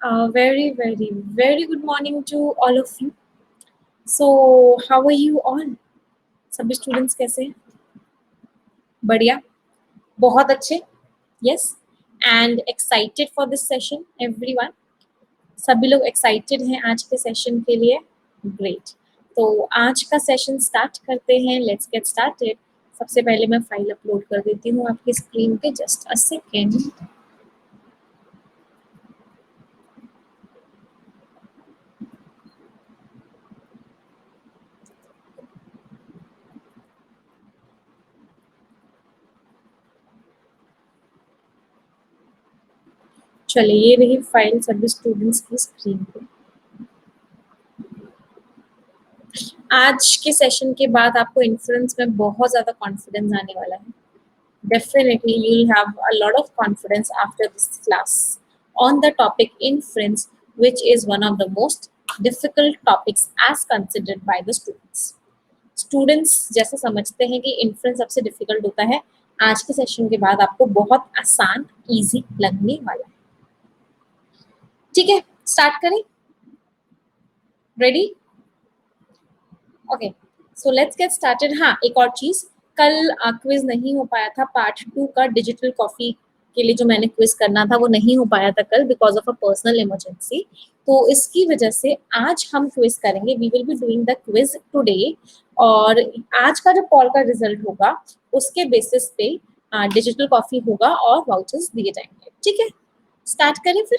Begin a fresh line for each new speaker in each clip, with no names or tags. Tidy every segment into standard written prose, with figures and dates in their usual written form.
Very good morning to all of you. So, how are you all? सभी students कैसे हैं? बढ़िया, बहुत अच्छे. Yes, and excited for this session, everyone. सभी लोग excited हैं आज के सेशन के लिए. Great. तो आज का सेशन स्टार्ट करते हैं. Let's get started. सबसे पहले मैं फाइल अपलोड कर देती हूँ आपकी स्क्रीन पे. Just a second. चलिए, ये रही फाइल सभी स्टूडेंट्स की स्क्रीन पे. आज के सेशन के बाद आपको इन्फ्लुएंस में बहुत ज़्यादा कॉन्फिडेंस आने वाला है. Definitely, you'll have a lot of confidence after this class on the topic inference, which is one of the most difficult topics as considered by the students. Students जैसा समझते हैं कि inference सबसे difficult होता है, आज के सेशन के बाद आपको बहुत आसान, easy लगने वाला है. ठीक है, start करें. Ready? Okay, so let's get started. हाँ, एक और चीज, कल क्विज नहीं हो पाया था. पार्ट 2 का डिजिटल कॉफी के लिए जो मैंने क्विज करना था वो नहीं हो पाया था कल because of a personal emergency. तो इसकी वजह से आज हम क्विज करेंगे. We will be doing the quiz today. और आज का जो कॉल का रिजल्ट होगा उसके बेसिस पे डिजिटल कॉफी होगा और वाउचर्स दिए जाएंगे. ठीक है, स्टार्ट करें फिर.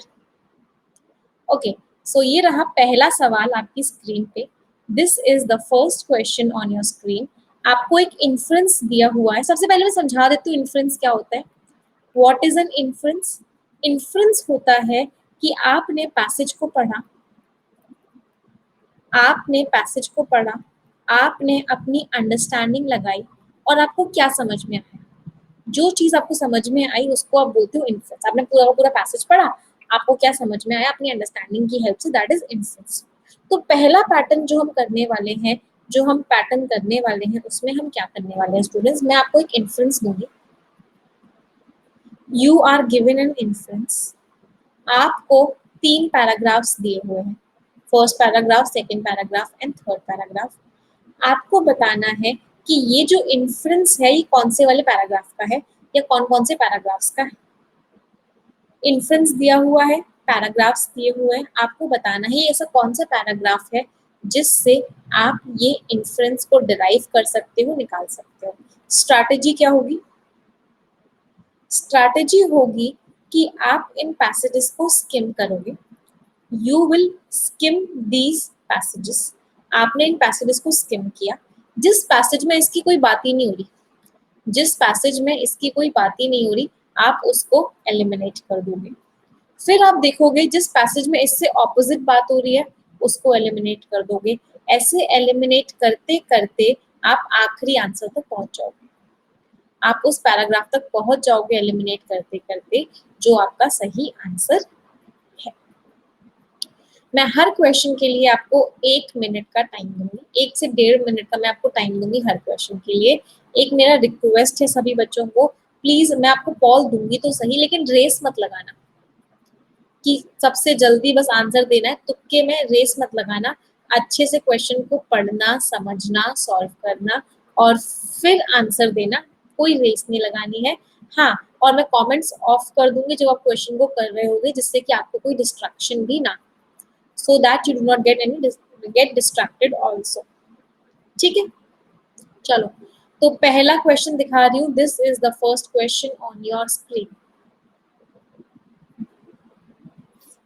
ओके, सो ये रहा पहला सवाल आपकी स्क्रीन पे. This is the first question on your screen. आपको एक इन्फ्रेंस दिया हुआ है. सबसे पहले मैं समझा देती हूँ इन्फ्रेंस क्या होता है. What is an inference? Inference होता है कि आपने पैसेज को पढ़ा, आपने अपनी अंडरस्टैंडिंग लगाई और आपको क्या समझ में आया. जो चीज आपको समझ में आई उसको आप बोलते हो इन्फ्रेंस. आपने पूरा पूरा पैसेज पढ़ा, आपको क्या समझ में आया अपनी अंडरस्टैंडिंग की हेल्प से, दैट इज इन्फ्रेंस. तो पहला पैटर्न जो हम करने वाले हैं उसमें हम क्या करने वाले हैं स्टूडेंट्स. मैं आपको एक इन्फ्रेंस दूंगी. You are given an inference. आपको 3 पैराग्राफ्स दिए हुए हैं. First paragraph, second paragraph and third paragraph. आपको बताना है कि ये जो इन्फ्रेंस है ये कौन से वाले पैराग्राफ का है या कौन कौन से पैराग्राफ्स का है. इन्फ्रेंस दिया हुआ है, पैराग्राफ्स दिए हुए हैं. आपको बताना है ये ऐसा कौन सा पैराग्राफ है जिससे आप ये इन्फ्रेंस को डिराइव कर सकते हो, निकाल सकते हो. स्ट्रैटेजी क्या होगी? स्ट्रैटेजी होगी कि आप इन पैसेजेस को स्किम करोगे. You will scheme these passages. आपने इन पैसेजेस को स्किम किया. जिस पैसेज में इसकी कोई बात ही नहीं हो रही, आप उसको एलिमिनेट कर दोगे. फिर आप देखोगे जिस पैसेज में इससे ऑपोजिट बात हो रही है उसको एलिमिनेट कर दोगे. ऐसे एलिमिनेट करते करते आप आखिरी आंसर तक पहुंच जाओगे. आप उस पैराग्राफ तक पहुंच जाओगे एलिमिनेट करते करते जो आपका सही आंसर है. मैं हर क्वेश्चन के लिए आपको 1 मिनट का टाइम दूंगी. 1 से 1.5 मिनट का मैं आपको टाइम दूंगी हर क्वेश्चन के लिए. एक मेरा रिक्वेस्ट है सभी बच्चों को, प्लीज मैं आपको कॉल दूंगी तो सही लेकिन रेस मत लगाना कि सबसे जल्दी बस आंसर देना है. तुक्के में रेस मत लगाना. अच्छे से क्वेश्चन को पढ़ना, समझना, सॉल्व करना और फिर आंसर देना. कोई रेस नहीं लगानी है. हाँ, और मैं कमेंट्स ऑफ कर दूंगी जब आप क्वेश्चन को कर रहे होगे जिससे कि आपको कोई डिस्ट्रैक्शन भी ना, so that you do not get distracted also. ठीक है, चलो. तो पहला क्वेश्चन दिखा रही हूँ. This is the first question on your screen.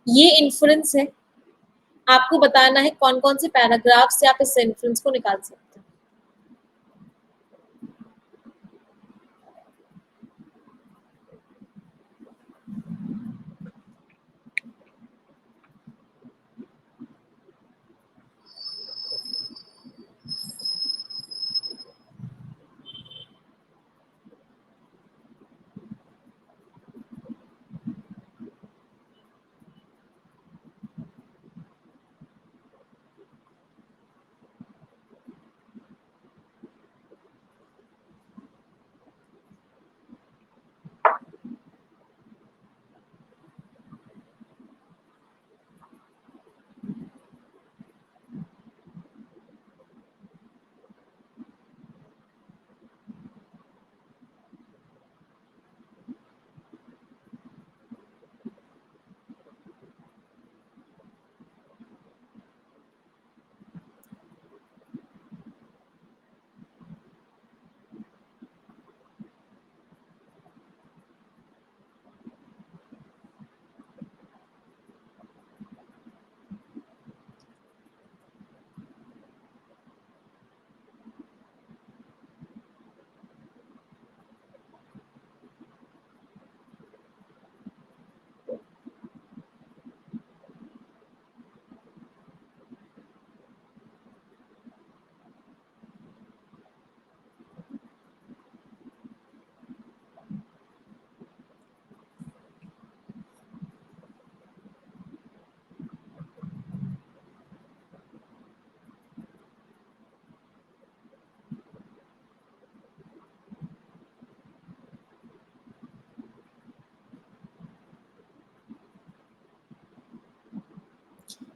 ये इन्फ्रेंस है. आपको बताना है कौन कौन से पैराग्राफ से आप इस इन्फ्रेंस को निकाल सकते हो.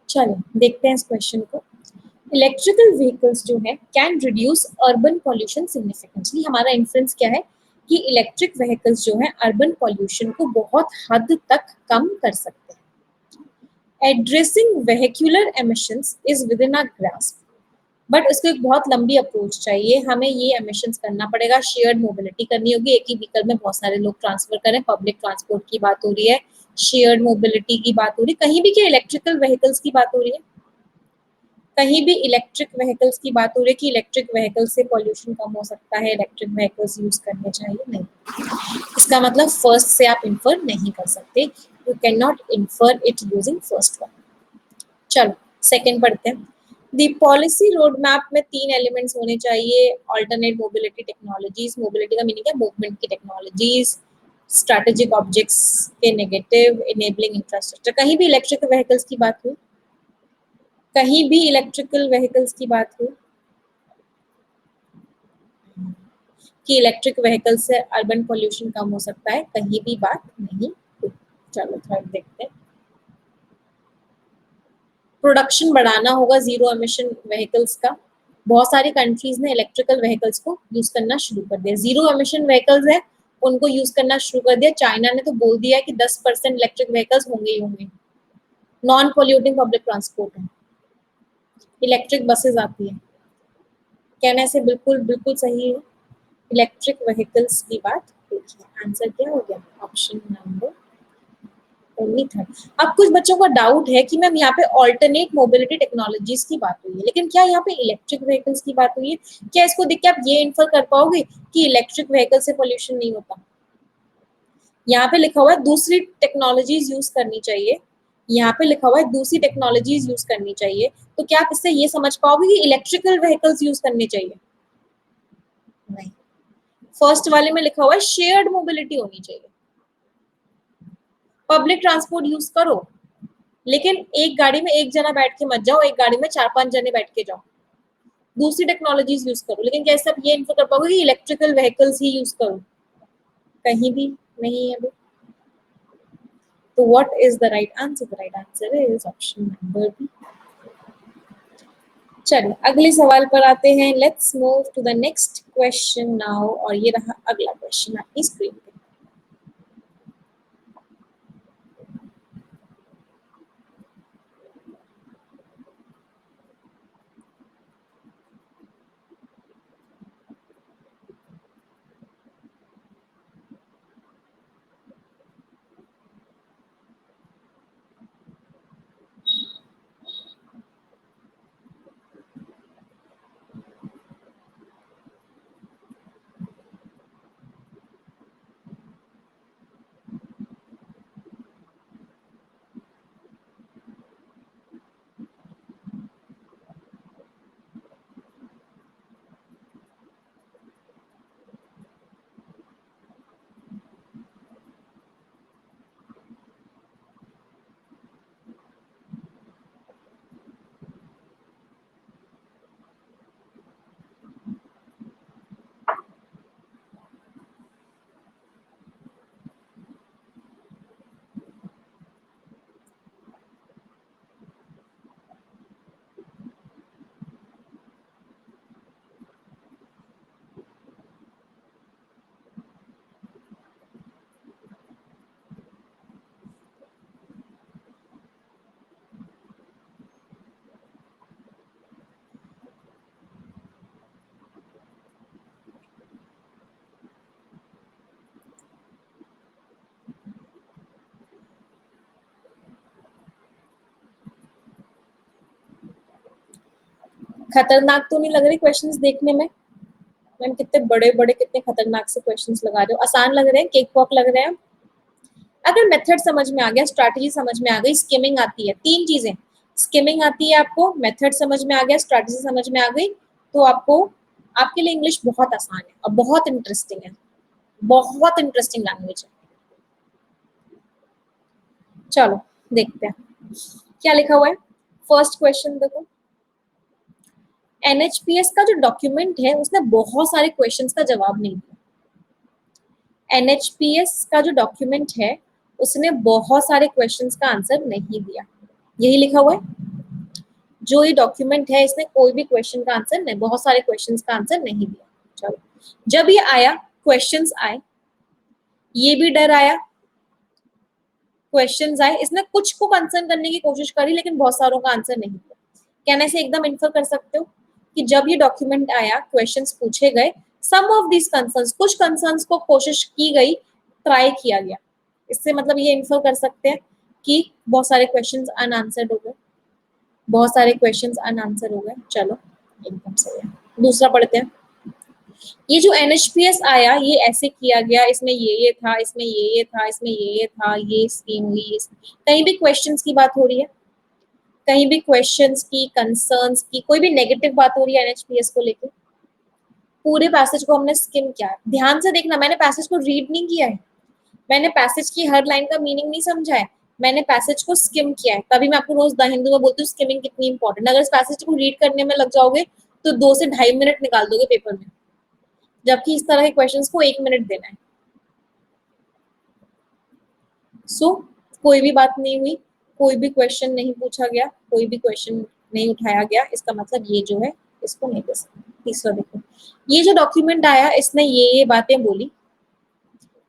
चलो देखते हैं इस क्वेश्चन को। इलेक्ट्रिकल व्हीकल्स जो है can reduce urban pollution significantly. हमारा इन्फ्रेंस क्या है कि इलेक्ट्रिक व्हीकल्स जो है अर्बन पॉल्यूशन को बहुत हद तक कम कर सकते हैं। Addressing vehicular emissions is within our grasp, but उसको एक बहुत लंबी अप्रोच चाहिए। हमें ये एमिशंस करना पड़ेगा, शेयर्ड मोबिलिटी करनी होगी, एक ही व्हीकल में बहुत सारे लोग ट्रांसफर करें, पब्लिक ट्रांसपोर्ट की बात हो रही है, शेयर्ड मोबिलिटी की बात हो रही है, कहीं भी क्या इलेक्ट्रिकल व्हीकल्स की बात हो रही है, कहीं भी इलेक्ट्रिक व्हीकल्स की बात हो रही है कि इलेक्ट्रिक व्हीकल से पॉल्यूशन कम हो सकता है, इलेक्ट्रिक व्हीकल्स यूज करने चाहिए, नहीं। इसका मतलब फर्स्ट से आप इन्फर नहीं कर सकते, you can not infer it using first one. चलो सेकंड पढ़ते हैं। दी पॉलिसी रोड मैप में 3 एलिमेंट्स होने चाहिए, ऑल्टरनेट मोबिलिटी टेक्नोलॉजीज, मोबिलिटी का मीनिंग है मूवमेंट की टेक्नोलॉजीज, स्ट्रेटेजिक ऑब्जेक्ट्स के नेगेटिव, इनेबलिंग इंफ्रास्ट्रक्चर। कहीं भी इलेक्ट्रिक व्हीकल्स की बात हुई, कहीं भी इलेक्ट्रिकल व्हीकल्स की बात हुई कि इलेक्ट्रिक व्हीकल से अर्बन पोल्यूशन कम हो सकता है, कहीं भी बात नहीं हुई। चलो थर्ड देखते हैं। प्रोडक्शन बढ़ाना होगा जीरो एमिशन व्हीकल्स का। बहुत सारी कंट्रीज ने इलेक्ट्रिकल व्हीकल्स को यूज करना शुरू कर दिया, जीरो एमिशन व्हीकल्स है उनको यूज करना शुरू कर दिया। चाइना ने तो बोल दिया है कि 10% इलेक्ट्रिक व्हीकल्स होंगे ही होंगे। नॉन पोल्यूटिंग पब्लिक ट्रांसपोर्ट है, इलेक्ट्रिक बसेस आती है, कहने से बिल्कुल बिल्कुल सही है। इलेक्ट्रिक व्हीकल्स की बात होगी। आंसर क्या हो गया? Option number only third. अब कुछ बच्चों का डाउट है कि मैम यहाँ पे ऑल्टरनेट मोबिलिटी टेक्नोलॉजीज की बात हुई है, लेकिन क्या यहाँ पे इलेक्ट्रिक व्हीकल्स की बात हुई है? क्या इसको देख के आप ये इन्फर कर पाओगे कि इलेक्ट्रिक व्हीकल से पोल्यूशन नहीं होता? यहाँ पे लिखा हुआ है दूसरी टेक्नोलॉजीज यूज करनी चाहिए, यहाँ पे लिखा हुआ है दूसरी टेक्नोलॉजीज यूज करनी चाहिए, तो क्या आप इससे ये समझ पाओगे कि इलेक्ट्रिकल व्हीकल्स यूज करने चाहिए? नहीं। फर्स्ट वाले में लिखा हुआ है शेयर्ड मोबिलिटी होनी चाहिए, पब्लिक ट्रांसपोर्ट यूज करो, लेकिन एक गाड़ी में एक जना बैठ के मत जाओ, एक गाड़ी में 4-5 जने बैठ के जाओ, दूसरी टेक्नोलॉजीज यूज करो। लेकिन कैसे आप ये इन्फो कर पाओगे कि इलेक्ट्रिकल व्हीकल्स ही यूज करो? कहीं भी नहीं है। तो what is the right answer? The right answer is option number B. चलिए अगले सवाल पर आते हैं। Let's move to the next question now, और ये रहा अगला क्वेश्चन आपकी स्क्रीन पे। खतरनाक तो नहीं लग रही क्वेश्चंस देखने में? मैम कितने बड़े बड़े कितने खतरनाक से क्वेश्चंस लगा रहे हो। आसान लग रहे हैं, केक पॉक लग रहे हैं। अगर मेथड समझ में आ गया, स्ट्रैटेजी समझ में आ गई, स्किमिंग आती है, 3 चीजें, स्किमिंग आती है आपको, मेथड समझ में आ गया, स्ट्रैटेजी समझ में आ गई, तो आपको, आपके लिए इंग्लिश बहुत आसान है और बहुत इंटरेस्टिंग है, बहुत इंटरेस्टिंग लैंग्वेज है। चलो देखते हैं क्या लिखा हुआ है। फर्स्ट क्वेश्चन देखो, एनएचपीएस का जो डॉक्यूमेंट है उसने बहुत सारे क्वेश्चंस का जवाब नहीं दिया। एनएचपीएस का जो डॉक्यूमेंट है उसने बहुत सारे क्वेश्चंस का आंसर नहीं दिया, यही लिखा हुआ है। जो ये डॉक्यूमेंट है इसने कोई भी क्वेश्चन का आंसर नहीं, बहुत सारे क्वेश्चन का आंसर नहीं दिया। चलो, जब ये आया, क्वेश्चंस आए, ये भी डर आया, क्वेश्चंस आए, इसने कुछ को कंसर्न करने की कोशिश करी लेकिन बहुत सारों का आंसर नहीं दिया। कहने से एकदम इन्फर कर सकते हो कि जब ये डॉक्यूमेंट आया, क्वेश्चंस पूछे गए, सम ऑफ दिस कंसर्न्स, कुछ कंसर्न्स को कोशिश की गई, ट्राई किया गया। इससे मतलब ये इन्फर कर सकते हैं कि बहुत सारे क्वेश्चंस अनआंसर्ड हो गए, बहुत सारे क्वेश्चंस अनआंसर हो गए। चलो, एकदम सही है। दूसरा पढ़ते हैं। ये जो एनएचपीएस आया, ये ऐसे किया गया, इसमें ये था, इसमें ये था, इसमें ये था, ये स्कीम हुई। कहीं भी क्वेश्चंस की बात हो रही है, कहीं भी क्वेश्चंस की, कंसर्न्स की, कोई भी नेगेटिव बात हो रही है एनएचपीएस को लेकर? पूरे पैसेज को हमने स्किम किया है। ध्यान से देखना, मैंने पैसेज को रीड नहीं किया है, मैंने पैसेज की हर लाइन का मीनिंग नहीं समझा है, मैंने पैसेज को स्किम किया है। तभी मैं आपको रोज द हिंदू में बोलती हूँ स्किमिंग कितनी इंपॉर्टेंट। अगर इस पैसेज को रीड करने में लग जाओगे तो 2 से ढाई मिनट निकाल दोगे पेपर में, जबकि इस तरह के क्वेश्चंस को 1 मिनट देना है। सो कोई भी बात नहीं हुई, कोई भी क्वेश्चन नहीं पूछा गया, कोई भी क्वेश्चन नहीं उठाया गया, इसका मतलब ये जो है इसको नहीं दे सकते। तीसरा देखो, ये जो डॉक्यूमेंट आया, इसने ये बातें बोली,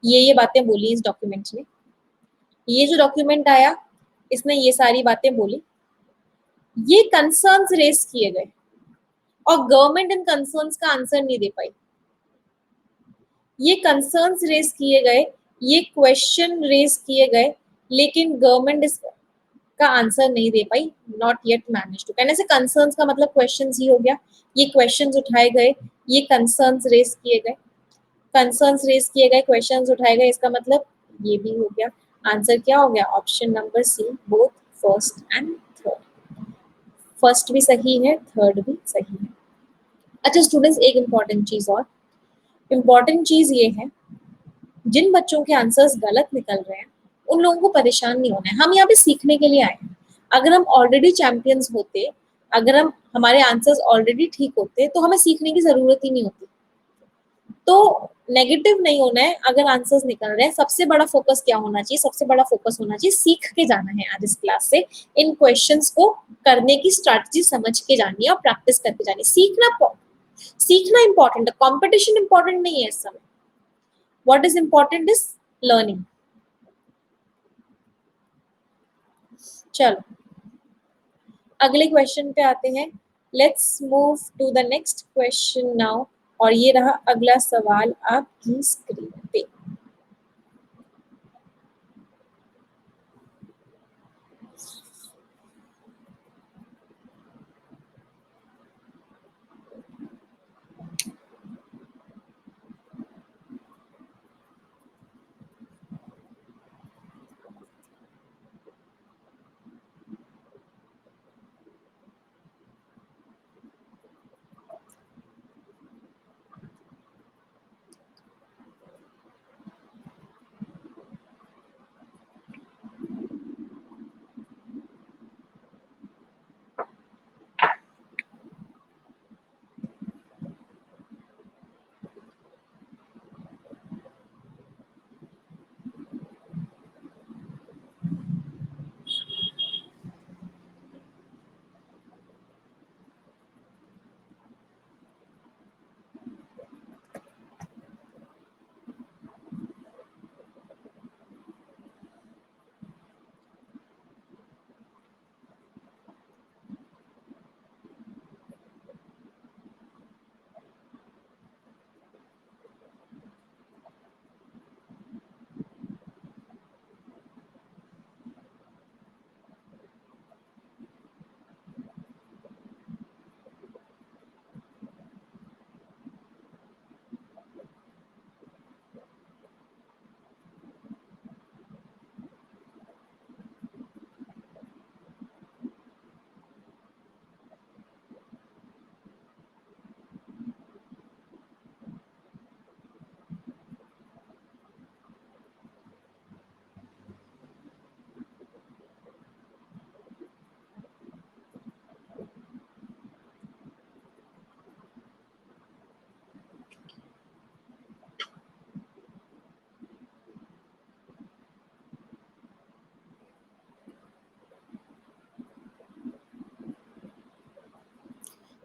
ये बातें बोली इस डॉक्यूमेंट ने। ये जो डॉक्यूमेंट आया, इसने ये सारी बातें बोली, ये कंसर्न्स रेस किए गए और गवर्नमेंट इन कंसर्न्स का आंसर नहीं दे पाई। ये कंसर्न्स रेस किए गए, ये क्वेश्चन रेस किए गए, लेकिन गवर्नमेंट इसका आंसर नहीं दे पाई, नॉट येट मैनेज टू। कहने से कंसर्न्स का मतलब क्वेश्चंस ही हो गया, ये क्वेश्चंस उठाए गए, ये कंसर्न्स रेस किए गए, कंसर्न्स रेस किए गए, क्वेश्चंस उठाए गए, इसका मतलब ये भी हो गया। आंसर क्या हो गया? Option number C, both first and third. First भी सही है, थर्ड भी सही है। अच्छा स्टूडेंट्स, एक इंपॉर्टेंट चीज और, इंपॉर्टेंट चीज ये है, जिन बच्चों के आंसर्स गलत निकल रहे हैं उन लोगों को परेशान नहीं होना है। हम यहाँ पे सीखने के लिए आए हैं। अगर हम ऑलरेडी चैंपियंस होते, अगर हम हमारे आंसर्स ऑलरेडी ठीक होते तो हमें सीखने की जरूरत ही नहीं होती। तो नेगेटिव नहीं होना है अगर आंसर्स निकल रहे हैं। सबसे बड़ा फोकस क्या होना चाहिए? सबसे बड़ा फोकस होना चाहिए सीख के जाना है आज इस क्लास से, इन क्वेश्चंस को करने की स्ट्रैटेजी समझ के जानी है और प्रैक्टिस करके जानी है। सीखना इंपॉर्टेंट है, कॉम्पिटिशन इंपॉर्टेंट नहीं है इस समय। What is important is learning. चलो अगले क्वेश्चन पे आते हैं। Let's move to the next question now. और ये रहा अगला सवाल आपकी स्क्रीन पे।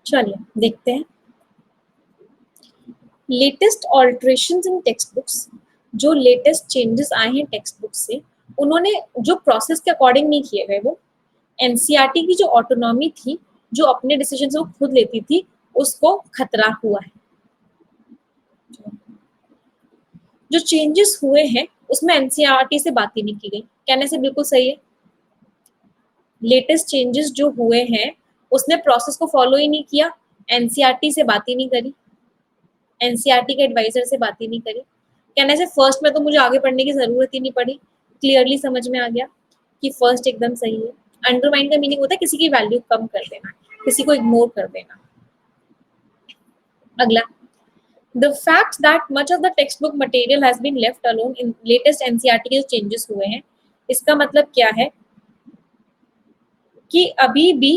चलिए देखते हैं लेटेस्ट ऑल्ट्रेशंस इन टेक्स्ट बुक्स। जो लेटेस्ट चेंजेस आए हैं टेक्स्ट बुक से, उन्होंने जो प्रोसेस के अकॉर्डिंग नहीं किए गए, वो एनसीईआरटी की जो ऑटोनॉमी थी, जो अपने डिसीजन वो खुद लेती थी, उसको खतरा हुआ है। जो चेंजेस हुए हैं उसमें एनसीईआरटी से बात ही नहीं की गई, कहने से बिल्कुल सही है। लेटेस्ट चेंजेस जो हुए हैं उसने प्रोसेस को फॉलो ही नहीं किया, एनसीईआरटी से बात ही नहीं करी, एनसीईआरटी के एडवाइजर से बात ही नहीं करी। कहने से फर्स्ट में तो मुझे आगे पढ़ने की जरूरत ही नहीं पड़ी, क्लियरली समझ में आ गया कि फर्स्ट एकदम सही है। अंडरमाइन का मीनिंग होता है किसी की वैल्यू कम कर देना, किसी को इग्नोर कर देना। अगला, the fact that much of the text book material has been left alone in latest NCERT के जो चेंजेस हुए हैं, इसका मतलब क्या है कि अभी भी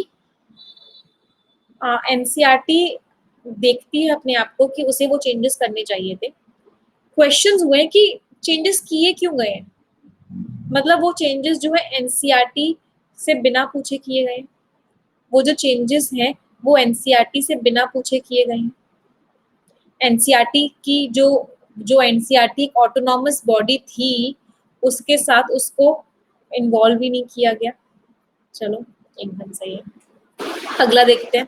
एनसीईआरटी देखती है अपने आप को कि उसे वो चेंजेस करने चाहिए थे। क्वेश्चंस हुए कि चेंजेस किए क्यों गए, मतलब वो चेंजेस जो है एनसीईआरटी से बिना पूछे किए गए, वो जो चेंजेस हैं वो एनसीईआरटी से बिना पूछे किए गए हैं। एनसीईआरटी की जो जो एनसीईआरटी एक ऑटोनॉमस बॉडी थी, उसके साथ उसको इन्वॉल्व ही नहीं किया गया। चलो एकदम सही है। अगला देखते हैं,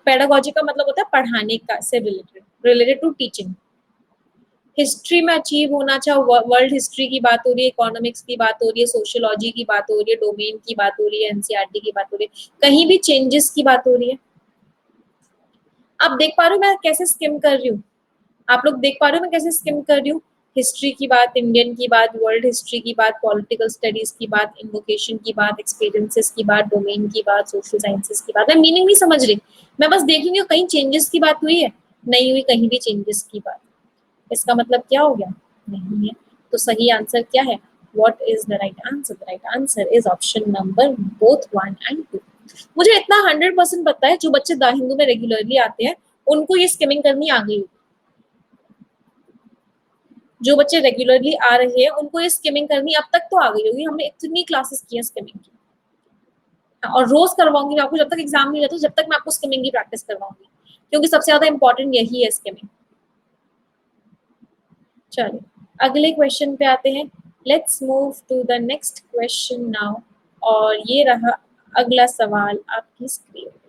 पेडागोजी का मतलब होता है पढ़ाने का से related, related to teaching. History में अचीव होना, चाहे वर्ल्ड हिस्ट्री की बात हो रही है, इकोनॉमिक्स की बात हो रही है, सोशियोलॉजी की बात हो रही है, डोमेन की बात हो रही है, एनसीईआरटी की बात हो रही है, कहीं भी चेंजेस की बात हो रही है। आप देख पा रहे हो मैं कैसे स्किम कर रही हूँ, आप लोग देख पा रहे हो मैं कैसे स्किम कर रही हूँ। हिस्ट्री की बात, इंडियन की बात, वर्ल्ड हिस्ट्री की बात, पॉलिटिकल स्टडीज की बात, इन्वोकेशन की बात, एक्सपीरियंसेस की बात, डोमेन की बात, सोशल साइंसेस की बात। मैं मीनिंग नहीं समझ रही, मैं बस देख रही हूँ कहीं चेंजेस की बात हुई है, नहीं हुई कहीं भी चेंजेस की बात। इसका मतलब क्या हो गया, नहीं है। तो सही आंसर क्या है, what is the right answer? The right answer is option number both 1 and 2। मुझे इतना 100% पता है, जो बच्चे द हिंदू में रेगुलरली आते हैं उनको ये स्किमिंग करनी आ गई। जो बच्चे रेगुलरली आ रहे हैं उनको ये स्किमिंग करनी अब तक तो आ गई होगी, हमने इतनी क्लासेस की है स्किमिंग की। और रोज करवाऊंगी मैं आपको, जब तक एग्जाम नहीं रहता जब तक मैं आपको स्किमिंग की प्रैक्टिस करवाऊंगी, क्योंकि सबसे ज्यादा इंपॉर्टेंट यही है स्किमिंग। चलिए अगले क्वेश्चन पे आते हैं, let's move to the next question now. और ये रहा अगला सवाल आपकी स्क्रीन पे।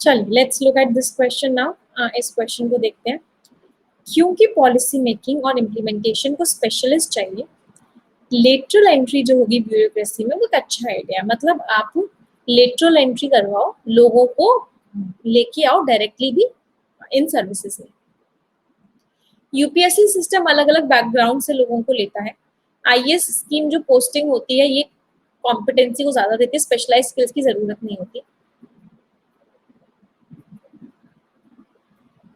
चलिए let's look at this question now. इस क्वेश्चन को देखते हैं। क्योंकि पॉलिसी मेकिंग और इम्प्लीमेंटेशन को स्पेशलिस्ट चाहिए, लेटरल एंट्री जो होगी ब्यूरोक्रेसी में वो एक अच्छा आइडिया। मतलब आप लेटरल एंट्री करवाओ, लोगों को लेके आओ डायरेक्टली भी इन सर्विसेज में। यूपीएससी सिस्टम अलग अलग बैकग्राउंड से लोगों को लेता है। आईएएस स्कीम जो पोस्टिंग होती है ये कॉम्पिटेंसी को ज्यादा देती है, स्पेशलाइज स्किल्स की जरूरत नहीं होती।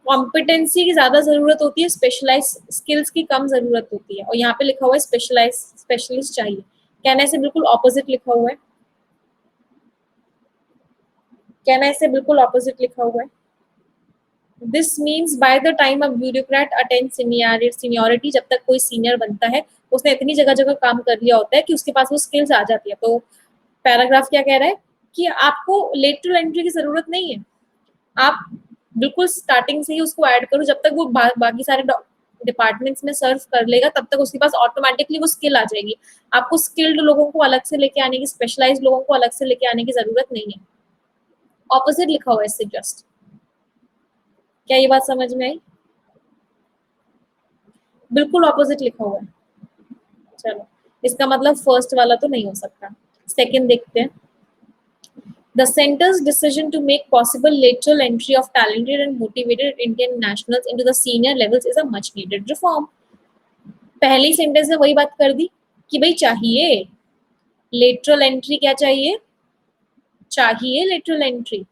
कॉम्पिटेंसी की ज्यादा जरूरत होती है, स्पेशलाइज स्किल्स की कम जरूरत होती है। और यहाँ पे लिखा हुआ है स्पेशलाइज स्पेशलिस्ट चाहिए, कहने से बिल्कुल ऑपोजिट लिखा हुआ है। कहना से बिल्कुल ऑपोजिट लिखा हुआ है। This means by the time a bureaucrat attend seniority, जब तक कोई सीनियर बनता है उसने इतनी जगह जगह काम कर लिया होता है कि उसके पास वो स्किल्स आ जाती है। तो पैराग्राफ क्या कह रहा है कि आपको लेटरल एंट्री की जरूरत नहीं है। आप बिल्कुल स्टार्टिंग से ही उसको ऐड करो, जब तक वो बाकी सारे डिपार्टमेंट्स में सर्व कर लेगा तब तक उसके पास ऑटोमेटिकली वो स्किल आ जाएगी। आपको स्किल्ड लोगों को अलग से लेके आने की, स्पेशलाइज्ड लोगों को अलग से लेके आने की जरूरत नहीं है। ऑपोजिट लिखा हुआ है इससे जस्ट। क्या ये बात समझ में आई? बिल्कुल ऑपोजिट लिखा हुआ है। चलो, इसका मतलब फर्स्ट वाला तो नहीं हो सकता। सेकंड देखते हैं। The center's decision to make possible lateral entry of talented and motivated Indian nationals into the senior levels is a much needed reform. पहली सेंटेंस ने वही बात कर दी कि भाई चाहिए लेटरल एंट्री। क्या चाहिए? चाहिए लेटरल एंट्री,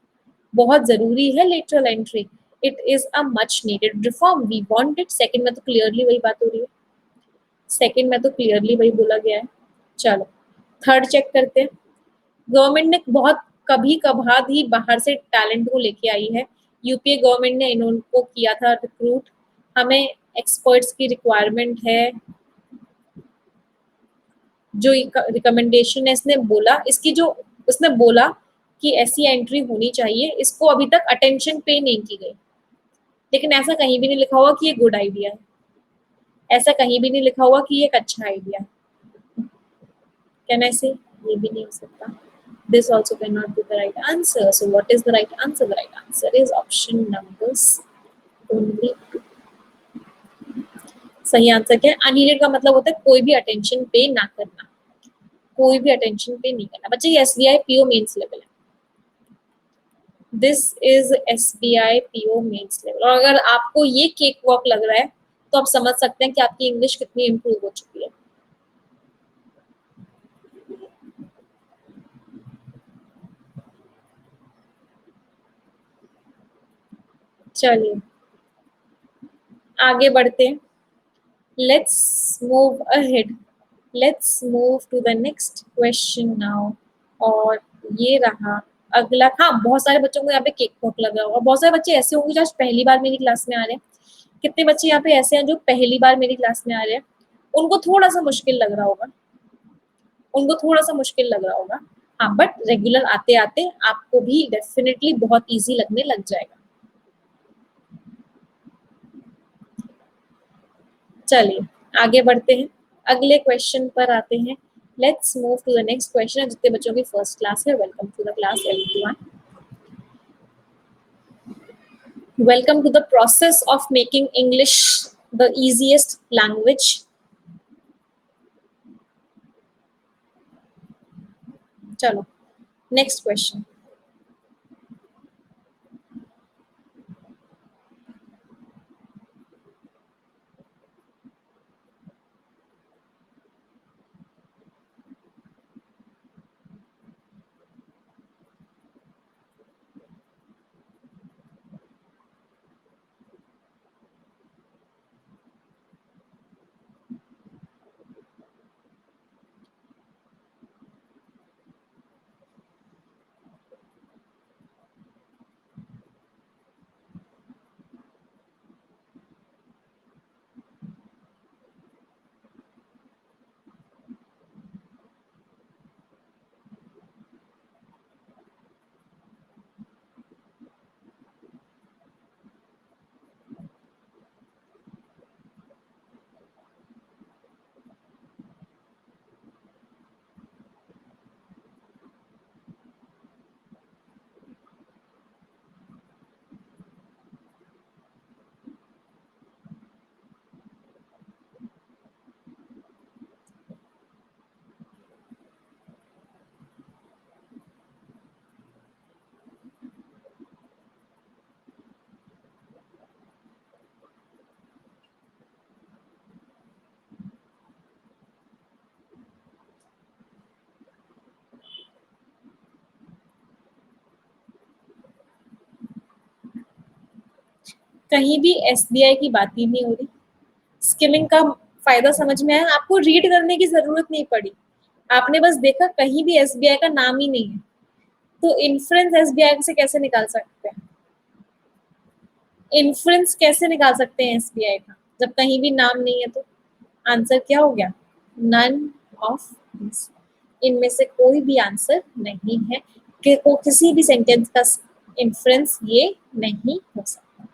बहुत जरूरी है lateral entry. It is a much needed reform, we want it. Second में तो क्लियरली वही बात हो रही है। सेकंड में तो क्लियरली वही बोला गया है। चलो थर्ड चेक करते हैं। गवर्नमेंट ने बहुत कभी कभार ही बाहर से टैलेंट को लेके आई है। यूपीए गवर्नमेंट ने इनको किया था रिक्रूट। हमें एक्सपर्ट्स की रिक्वायरमेंट है। जो रिकमेंडेशन है इसने बोला, इसकी जो उसने बोला कि ऐसी एंट्री होनी चाहिए, इसको अभी तक अटेंशन पे नहीं की गई। लेकिन ऐसा कहीं भी नहीं लिखा हुआ कि ये गुड आइडिया है। ऐसा कहीं भी नहीं लिखा हुआ कि ये एक अच्छा आइडिया है। कहना ऐसे ये भी नहीं हो सकता। This also cannot be the right answer. So what is the right answer? The right answer is option numbers only two. सही आंसर क्या है? अननीडेड का मतलब होता है कोई भी अटेंशन पे ना करना। कोई भी अटेंशन पे नहीं करना। बच्चे ये एसबीआई पीओ मेंस लेवल है। This is SBI PO mains level. और अगर आपको ये केक वॉक लग रहा है तो आप समझ सकते हैं कि आपकी इंग्लिश कितनी इंप्रूव हो चुकी है। चलिए आगे बढ़ते हैं। Let's move ahead. Let's move to the next question now. और ये रहा अगला। हाँ, बहुत सारे बच्चों को यहाँ पे केक वॉक लगा होगा। बहुत सारे बच्चे ऐसे होंगे जो आज पहली बार मेरी क्लास में आ रहे हैं। कितने बच्चे यहाँ पे ऐसे हैं जो पहली बार मेरी क्लास में आ रहे हैं? उनको थोड़ा सा मुश्किल लग रहा होगा। उनको थोड़ा सा मुश्किल लग रहा होगा। हाँ, बट रेगुलर आते आते आपको भी डेफिनेटली बहुत इजी लगने लग जाएगा। चलिए आगे बढ़ते हैं। अगले क्वेश्चन पर आते हैं। Let's move to the next question. जितने बच्चों की फर्स्ट क्लास है, welcome to the class everyone. Welcome to the process of making English the easiest language. चलो नेक्स्ट क्वेश्चन। कहीं भी एसबीआई की बात ही नहीं हो रही। स्किलिंग का फायदा समझ में आया, आपको रीड करने की जरूरत नहीं पड़ी, आपने बस देखा कहीं भी एसबीआई का नाम ही नहीं है, तो इन्फ्रेंस एसबीआई से कैसे निकाल सकते हैं? इन्फ्रेंस कैसे निकाल सकते हैं एसबीआई का जब कहीं भी नाम नहीं है? तो आंसर क्या हो गया? नन ऑफ दिस, इनमें से कोई भी आंसर नहीं है कि को किसी भी सेंटेंस का इन्फ्रेंस ये नहीं हो सकता।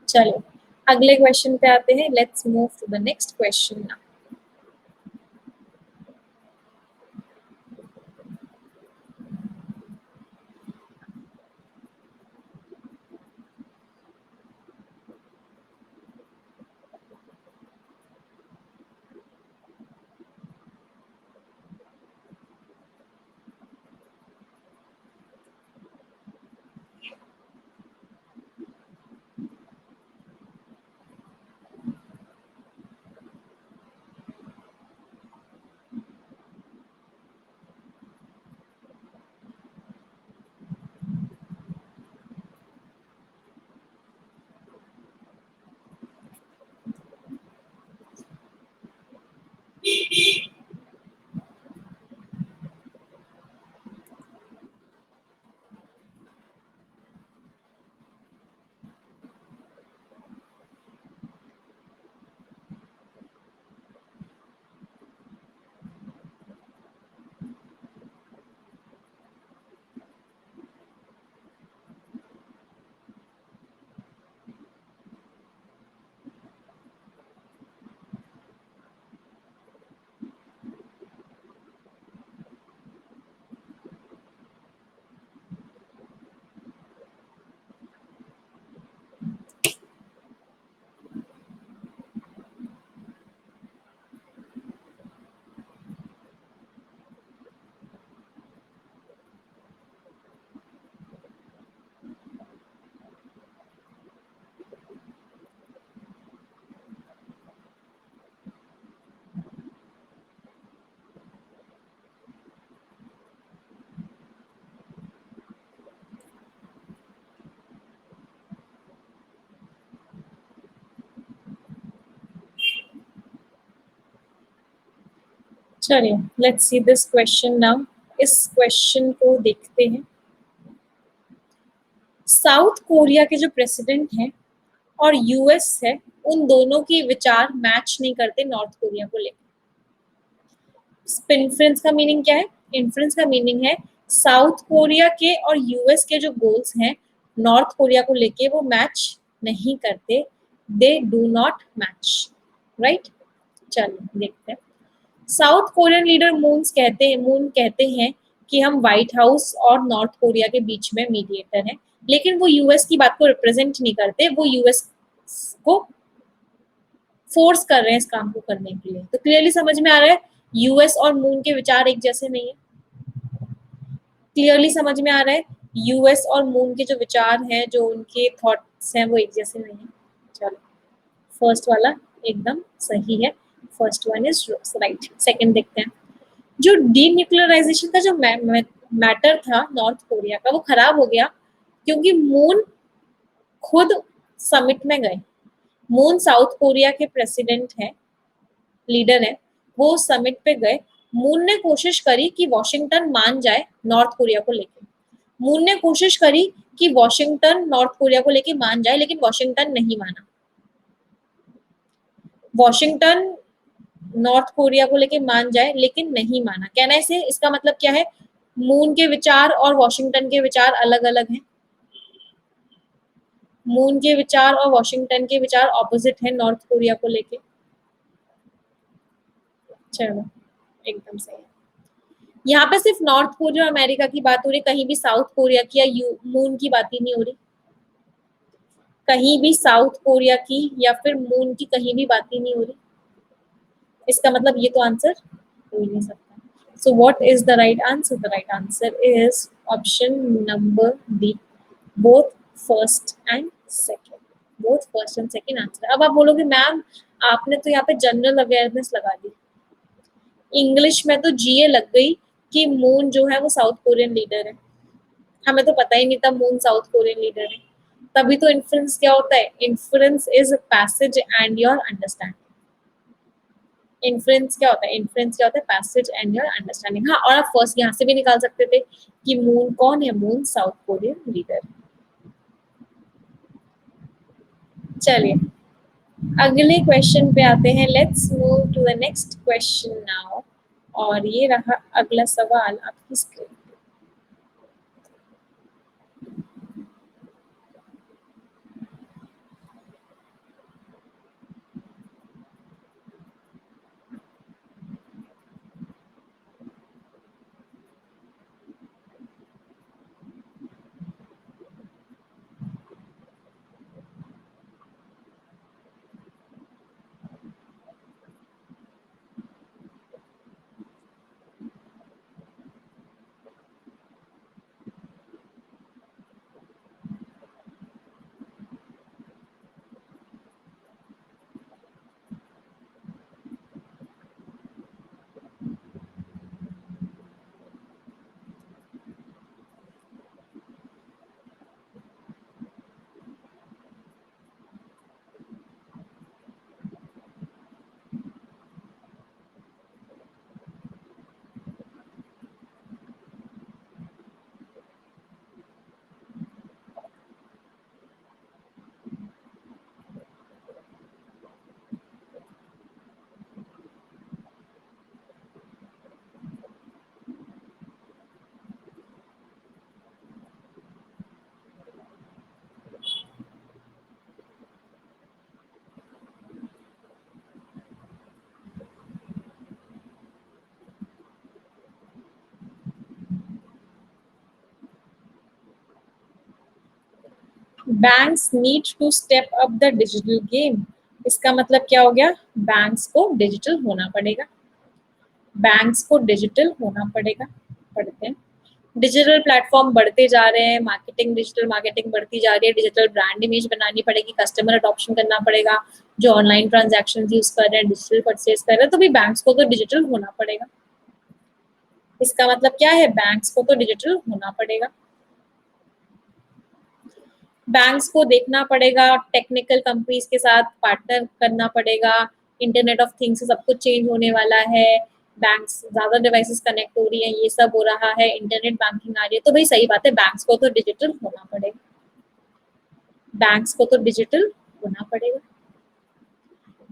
चलो अगले क्वेश्चन पे आते हैं, let's move to the next question now. चलिए let's see this question now. इस क्वेश्चन को देखते हैं। साउथ कोरिया के जो प्रेसिडेंट हैं और यूएस है, उन दोनों के विचार मैच नहीं करते नॉर्थ कोरिया को लेकर। इन्फ्लुएंस का मीनिंग क्या है? इन्फ्लुएंस का मीनिंग है साउथ कोरिया के और यूएस के जो गोल्स हैं नॉर्थ कोरिया को लेके वो मैच नहीं करते, they do not match, right. चलिए देखते हैं। साउथ कोरियन लीडर मून कहते हैं कि हम व्हाइट हाउस और नॉर्थ कोरिया के बीच में मीडिएटर हैं, लेकिन वो यूएस की बात को रिप्रेजेंट नहीं करते, वो यूएस को फोर्स कर रहे हैं इस काम को करने के लिए। तो क्लियरली समझ में आ रहा है यूएस और मून के विचार एक जैसे नहीं है। क्लियरली समझ में आ रहा है यूएस और मून के जो विचार हैं, जो उनके थॉट्स हैं, वो एक जैसे नहीं है। चलो फर्स्ट वाला एकदम सही है, first one is right. Second देखते हैं। जो डीन्यूक्लियराइजेशन का जो मैटर था नॉर्थ कोरिया का, वो खराब हो गया क्योंकि मून खुद समिट में गए। मून साउथ कोरिया के प्रेसिडेंट है, लीडर है, वो समिट पे गए। मून ने कोशिश करी कि वॉशिंगटन मान जाए नॉर्थ कोरिया को लेके। मून ने कोशिश करी कि वॉशिंगटन नॉर्थ कोरिया को लेके मान जाए, लेकिन वॉशिंगटन नहीं माना। वॉशिंगटन नॉर्थ कोरिया को लेके मान जाए लेकिन नहीं माना, कहने से इसका मतलब क्या है? मून के विचार और वॉशिंगटन के विचार अलग अलग हैं। मून के विचार और वॉशिंगटन के विचार ऑपोजिट हैं नॉर्थ कोरिया को लेके। चलो एकदम सही है। यहाँ पे सिर्फ नॉर्थ कोरिया और अमेरिका की बात हो रही, कहीं भी साउथ कोरिया की या मून की बात ही नहीं हो रही। कहीं भी साउथ कोरिया की या फिर मून की कहीं भी बात ही नहीं हो रही। इसका मतलब ये तो आंसर हो ही नहीं सकता। So what is the right answer? The right answer is option number D, both first and second. Both first and second answer. अब आप बोलोगे मैम आपने तो यहाँ पे जनरल अवेयरनेस लगा दी, इंग्लिश में तो जीए लग गई कि मून जो है वो साउथ कोरियन लीडर है। हमें तो पता ही नहीं था मून साउथ कोरियन लीडर है। तभी तो इन्फ्लुएंस क्या होता है, influence is passage and your understanding. Influence क्या होता है, इन्फ्लुएंस क्या होता है, पैसेज एंड योर अंडरस्टैंडिंग। हाँ, और आप फर्स्ट यहाँ से भी निकाल सकते थे कि मून कौन है, मून साउथ कोरियन लीडर। चलिए अगले क्वेश्चन पे आते हैं, let's move to the next question now. और ये रहा अगला सवाल आपकी screen. Banks need to step up the digital game. इसका मतलब क्या हो गया, बैंक्स को डिजिटल होना पड़ेगा, बैंक्स को डिजिटल होना पड़ेगा। पढ़ते हैं, डिजिटल प्लेटफॉर्म बढ़ते जा रहे हैं, मार्केटिंग, डिजिटल मार्केटिंग बढ़ती जा रही है, डिजिटल ब्रांड इमेज बनानी पड़ेगी, कस्टमर अडॉप्शन करना पड़ेगा, जो ऑनलाइन ट्रांजैक्शन यूज कर रहे हैं, डिजिटल परचेज कर रहे हैं, तो भी बैंक्स को तो डिजिटल होना पड़ेगा। इसका मतलब क्या है, बैंक्स को तो डिजिटल होना पड़ेगा। बैंक्स को देखना पड़ेगा, टेक्निकल कंपनीज के साथ पार्टनर करना पड़ेगा, इंटरनेट ऑफ थिंग्स से सब कुछ चेंज होने वाला है, बैंक्स ज्यादा डिवाइसेस कनेक्ट हो रही है, ये सब हो रहा है, इंटरनेट बैंकिंग आ रही है, तो भाई सही बात है, बैंक्स को तो डिजिटल होना पड़ेगा, बैंक्स को तो डिजिटल होना पड़ेगा।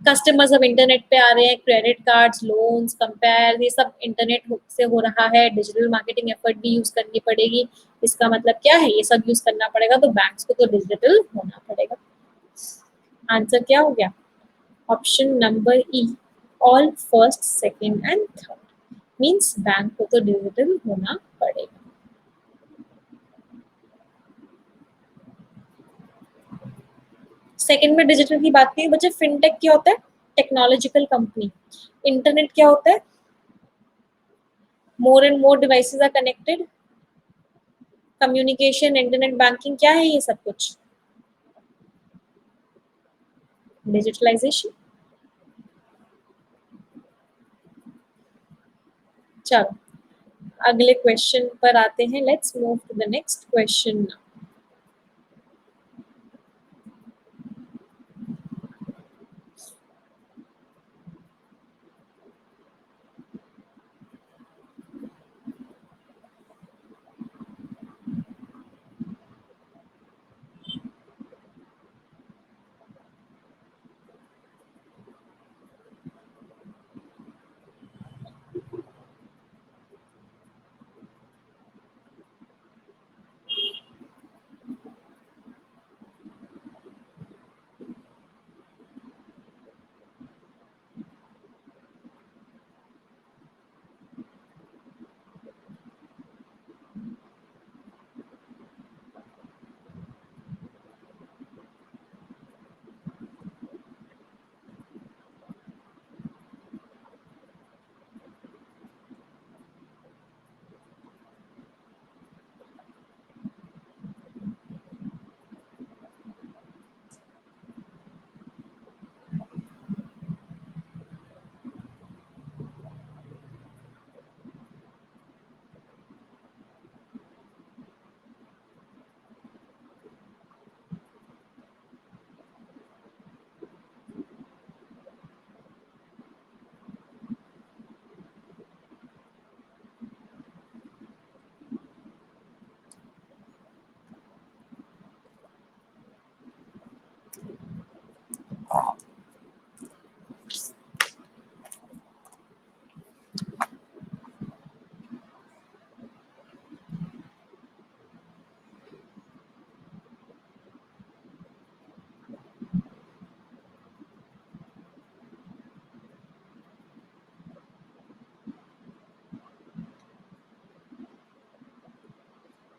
कस्टमर्स अब इंटरनेट पे आ रहे हैं, क्रेडिट कार्ड्स, लोन्स, कंपेयर, ये सब इंटरनेट से हो रहा है, डिजिटल मार्केटिंग एफर्ट भी यूज करनी पड़ेगी। इसका मतलब क्या है, ये सब यूज करना पड़ेगा, तो बैंक्स को तो डिजिटल होना पड़ेगा। आंसर क्या हो गया, option number E, all first, second and third, means bank को तो डिजिटल होना पड़ेगा। सेकंड में डिजिटल की बात की बच्चे, फिनटेक क्या होता है, टेक्नोलॉजिकल कंपनी। इंटरनेट क्या होता है, more and more devices are connected, communication, internet banking, क्या है ये सब कुछ, डिजिटलाइजेशन। चलो अगले क्वेश्चन पर आते हैं, let's move to the next question.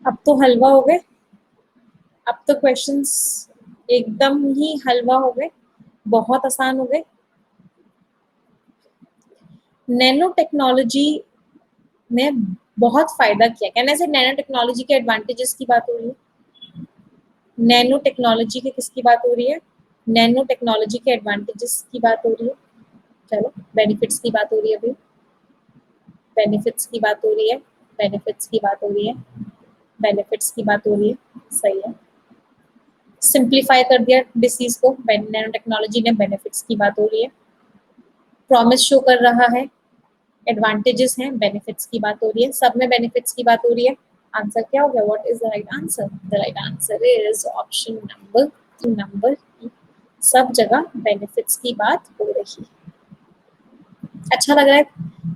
अब तो हलवा हो गए, अब तो क्वेश्चंस एकदम ही हलवा हो गए, बहुत आसान हो गए। नैनो टेक्नोलॉजी ने बहुत फायदा किया, कहने से नैनो टेक्नोलॉजी के एडवांटेजेस की बात हो रही है। नैनो टेक्नोलॉजी की किसकी बात हो रही है? नैनो टेक्नोलॉजी के एडवांटेजेस की बात हो रही है। चलो बेनिफिट्स की बात हो रही है अभी, बेनिफिट्स की बात हो रही है, बेनिफिट्स की बात हो रही है, बेनिफिट्स की बात हो रही है, सही है। सिंप्लीफाई कर दिया डिसीज को, नैनो टेक्नोलॉजी ने, बेनिफिट्स की बात हो रही है। प्रॉमिस शो कर रहा है, एडवांटेजेस हैं, बेनिफिट्स की बात हो रही है, सब में बेनिफिट्स की बात हो रही है। आंसर क्या हो गया? What is the right answer? The right answer is option number सब जगह बेनिफिट्स की बात हो रही है। अच्छा लग रहा है,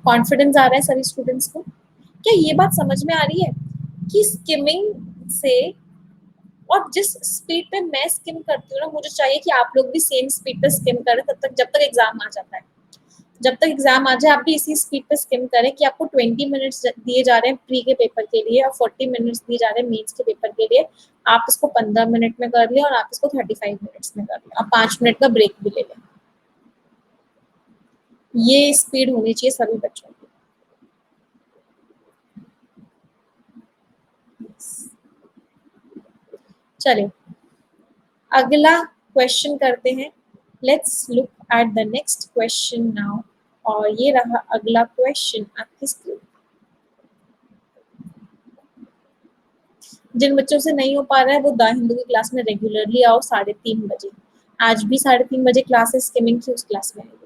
कॉन्फिडेंस आ रहा है सभी स्टूडेंट्स को। क्या ये बात समझ में आ रही है कि स्किमिंग से, और जिस स्पीड पे मैं स्किम करती हूँ ना, मुझे चाहिए कि आप लोग भी सेम स्पीड पे स्किम करें, तब तक जब तक एग्जाम आ जाता है। जब तक एग्जाम आ जाए आप भी इसी स्पीड पे स्किम करें कि आपको 20 मिनट्स दिए जा रहे हैं प्री के पेपर के लिए और 40 मिनट्स दिए जा रहे हैं मेंस के पेपर के लिए। आप इसको 15 मिनट में कर लें और आप इसको 35 मिनट्स में कर लें, आप 5 मिनट का ब्रेक भी ले लें। ये स्पीड होनी चाहिए सभी बच्चों की। चलिए अगला क्वेश्चन करते हैं। Let's look at the next question now. और ये रहा अगला क्वेश्चन आपकी स्क्रीन। जिन बच्चों से नहीं हो पा रहा है वो द हिंदू की क्लास में रेगुलरली आओ 3:30 बजे। आज भी 3:30 बजे क्लास है स्किमिंग की, उस क्लास में आइए।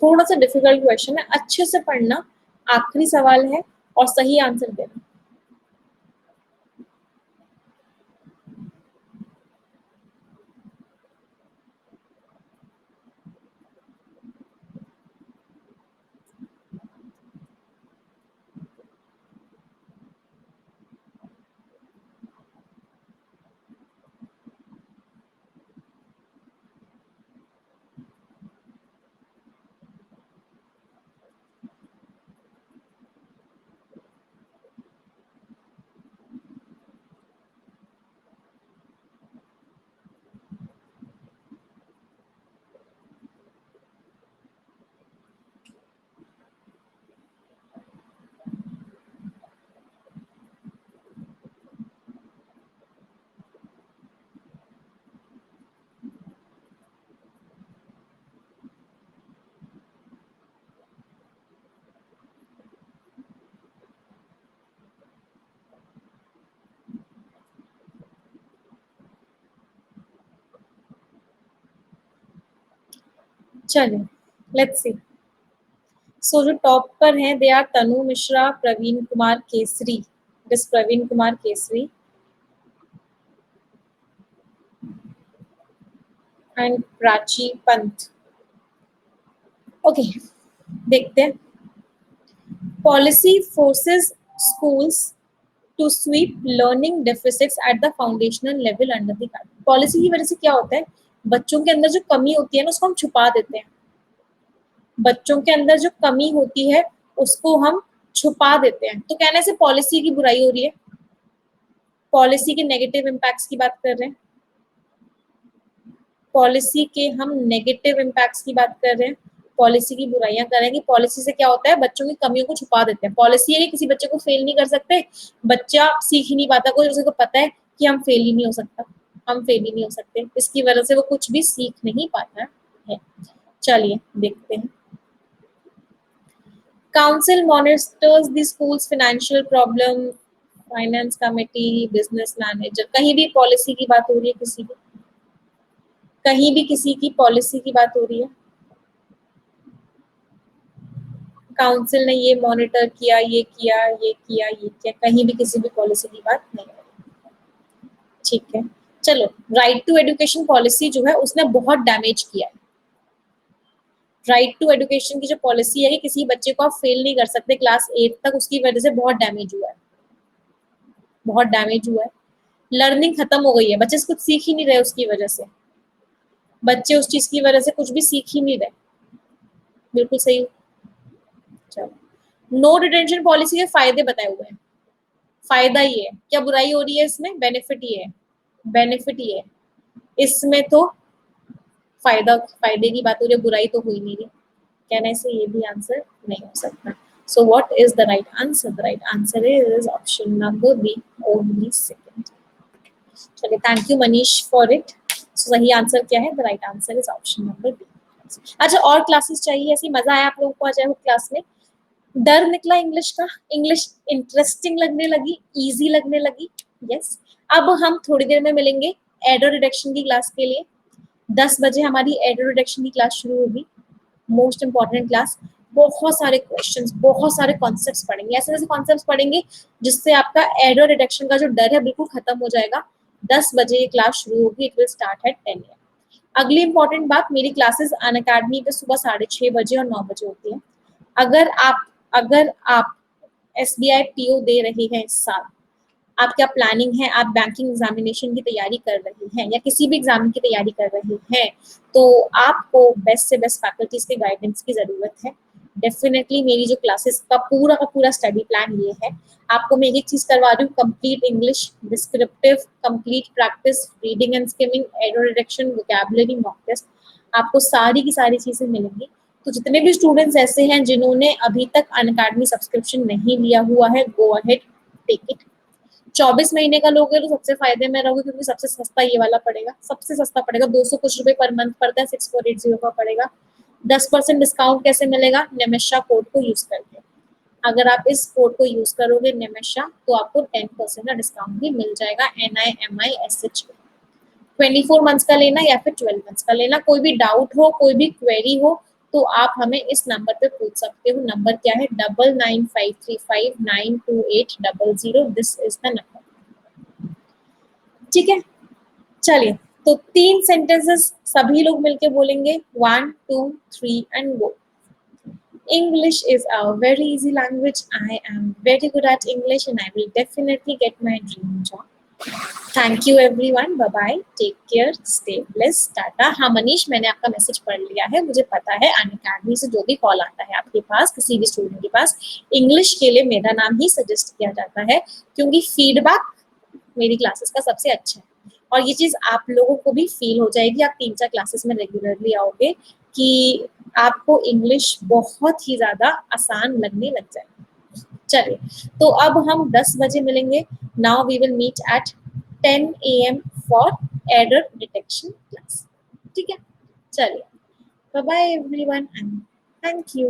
थोड़ा सा डिफिकल्ट क्वेश्चन है, अच्छे से पढ़ना। आखिरी सवाल है और सही आंसर देना। चलिए लेट्स सी। सो जो टॉप पर हैं they are Tanu Mishra, Praveen Kumar Kesari, this Praveen Kumar Kesari and Prachi Pant. Okay देखते हैं। Policy forces schools to sweep learning deficits at the foundational level under the guide. Policy की वजह से क्या होता है, बच्चों के अंदर जो कमी होती है ना उसको हम छुपा देते हैं। बच्चों के अंदर जो कमी होती है उसको हम छुपा देते हैं, तो कहने से पॉलिसी की बुराई हो रही है, पॉलिसी के नेगेटिव इम्पैक्ट्स की बात कर रहे हैं। पॉलिसी के हम नेगेटिव इम्पैक्ट्स की बात कर रहे हैं, पॉलिसी की बुराइयां कर रहे हैं कि पॉलिसी से क्या होता है, बच्चों की कमियों को छुपा देते हैं। पॉलिसी है कि किसी बच्चे को फेल नहीं कर सकते, बच्चा सीख ही नहीं पाता, कोई उसे को पता है कि हम फेल ही नहीं हो सकता, हम फेल ही नहीं हो सकते, इसकी वजह से वो कुछ भी सीख नहीं पाता है। चलिए देखते हैं। Council monitors the schools financial problem, finance committee, business manager, कहीं भी पॉलिसी की बात हो रही है, किसी भी कहीं भी किसी की पॉलिसी की बात हो रही है, काउंसिल ने ये मॉनिटर किया, ये किया, ये किया, ये किया, कहीं भी किसी भी पॉलिसी की बात नहीं है। ठीक है, चलो, राइट टू एजुकेशन पॉलिसी जो है उसने बहुत डैमेज किया है। राइट टू एजुकेशन की जो पॉलिसी है कि किसी बच्चे को आप फेल नहीं कर सकते क्लास 8 तक, उसकी वजह से बहुत डैमेज हुआ है, बहुत डैमेज हुआ है। लर्निंग खत्म हो गई है, बच्चे कुछ सीख ही नहीं रहे उसकी वजह से, बच्चे उस चीज की वजह से कुछ भी सीख ही नहीं रहे। बिल्कुल सही। चलो, नो डिटेंशन पॉलिसी के फायदे बताए हुए हैं। फायदा ही है, क्या बुराई हो रही है इसमें, बेनिफिट ही है, बेनिफिट ही है इसमें। तो फायदा, फायदे की बात हो रही है, बुराई तो हुई नहीं रही। कहने से ये भी आंसर नहीं हो सकता। So what is the right answer? The right answer is option number B, only second. चलिए, thank you Manish for it. सही आंसर क्या है? The right answer is option number B. अच्छा, और क्लासेस चाहिए? ऐसी मजा आया आप लोगों को आज क्लास में? डर निकला इंग्लिश का? इंग्लिश इंटरेस्टिंग लगने लगी, इजी लगने लगी? यस। अब हम थोड़ी देर में मिलेंगे एडो रिडक्शन की क्लास के लिए। 10 बजे हमारी एडो रिडक्शन की क्लास शुरू होगी, मोस्ट इंपॉर्टेंट क्लास। बहुत सारे क्वेश्चंस, बहुत सारे कॉन्सेप्ट्स पढ़ेंगे, ऐसे ऐसे कॉन्सेप्ट्स पढ़ेंगे जिससे आपका एडो रिडक्शन का जो डर है बिल्कुल खत्म हो जाएगा। 10 बजे ये क्लास शुरू होगी, it will start at 10 AM। अगली इंपॉर्टेंट बात, मेरी क्लासेस अनअकैडमी पे सुबह 6:30 बजे और 9 बजे होती है। अगर आप SBI PO दे रहे हैं इस साल, आप क्या प्लानिंग है, आप बैंकिंग एग्जामिनेशन की तैयारी कर रहे हैं या किसी भी एग्जाम की तैयारी कर रहे हैं, तो आपको बेस्ट से बेस्ट फैकल्टीज के गाइडेंस की जरूरत है। डेफिनेटली मेरी जो क्लासेस का पूरा स्टडी प्लान ये है। आपको मैं एक चीज करवा रही हूँ, complete English, descriptive, complete practice, reading and skimming, ado reduction, vocabulary, mock test, आपको सारी की सारी चीजें मिलेंगी। तो जितने भी स्टूडेंट्स ऐसे हैं जिन्होंने अभी तक अनअकैडमी सब्सक्रिप्शन नहीं लिया हुआ है, गो अहेड, टेक इट। 24 महीने का लोगे तो सबसे फायदे में रहोगे, क्योंकि सबसे सस्ता ये वाला पड़ेगा, सबसे सस्ता पड़ेगा, 200 कुछ रुपए पर मंथ पड़ता है, 6480 का पड़ेगा। 10% डिस्काउंट कैसे मिलेगा? निमिषा कोड को यूज करके। अगर आप इस कोड को यूज करोगे निमिषा, तो आपको 10% का डिस्काउंट भी मिल जाएगा। NIMISH। 24 मंथ्स का लेना या फिर 12 मंथ्स का लेना। कोई भी डाउट हो, कोई भी क्वेरी हो, तो आप हमें इस नंबर पे पूछ सकते हो। नंबर क्या है? 9953592800। This is the number. ठीक है, चलिए, तो 3 सेंटेंसेस सभी लोग मिलके बोलेंगे, 1 2 3 and go. English is a very easy language. I am very good at English and I will definitely get my dream job. Thank you everyone, bye bye, take care, stay blessed, tata. हाँ मनीष, मैंने आपका message पढ़ लिया है, मुझे पता है Unacademy से जो भी कॉल आता है आपके पास, किसी भी स्टूडेंट के पास, इंग्लिश के लिए मेरा नाम ही सजेस्ट किया जाता है, क्योंकि फीडबैक मेरी क्लासेस का सबसे अच्छा है। और ये चीज आप लोगों को भी फील हो जाएगी, आप 3-4 क्लासेस में रेगुलरली आओगे, कि आपको इंग्लिश बहुत ही ज्यादा आसान लगने लग जाएगी। चलिए, तो अब हम 10 बजे मिलेंगे। Now we will meet at 10 AM for error detection class. ठीक है, चलिए, bye bye everyone and thank you.